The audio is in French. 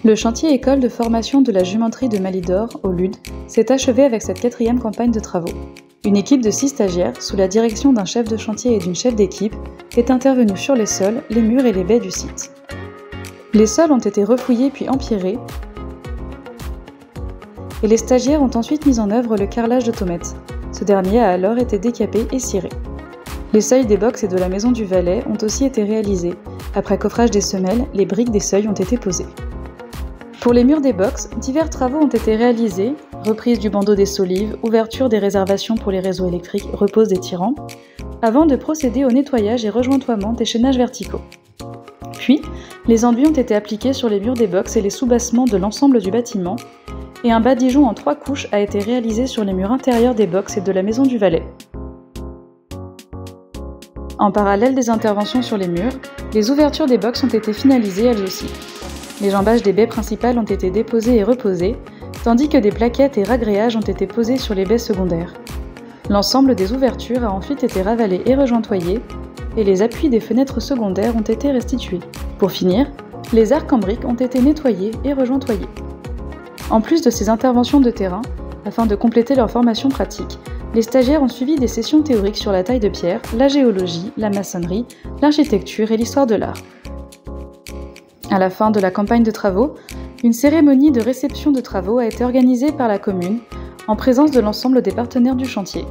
Le chantier école de formation de la jumenterie de Malidor, au LUD, s'est achevé avec cette 4e campagne de travaux. Une équipe de 6 stagiaires, sous la direction d'un chef de chantier et d'une chef d'équipe, est intervenue sur les sols, les murs et les baies du site. Les sols ont été refouillés puis empierrés, et les stagiaires ont ensuite mis en œuvre le carrelage de Tomette. Ce dernier a alors été décapé et ciré. Les seuils des box et de la maison du Valais ont aussi été réalisés. Après coffrage des semelles, les briques des seuils ont été posées. Pour les murs des box, divers travaux ont été réalisés, reprise du bandeau des solives, ouverture des réservations pour les réseaux électriques, repose des tirants, avant de procéder au nettoyage et rejointoiement des chaînages verticaux. Puis, les enduits ont été appliqués sur les murs des box et les soubassements de l'ensemble du bâtiment, et un badigeon en 3 couches a été réalisé sur les murs intérieurs des box et de la maison du Valais. En parallèle des interventions sur les murs, les ouvertures des box ont été finalisées elles aussi. Les jambages des baies principales ont été déposés et reposés, tandis que des plaquettes et ragréages ont été posés sur les baies secondaires. L'ensemble des ouvertures a ensuite été ravalé et rejointoyé, et les appuis des fenêtres secondaires ont été restitués. Pour finir, les arcs en briques ont été nettoyés et rejointoyés. En plus de ces interventions de terrain, afin de compléter leur formation pratique, les stagiaires ont suivi des sessions théoriques sur la taille de pierre, la géologie, la maçonnerie, l'architecture et l'histoire de l'art. À la fin de la campagne de travaux, une cérémonie de réception de travaux a été organisée par la commune en présence de l'ensemble des partenaires du chantier.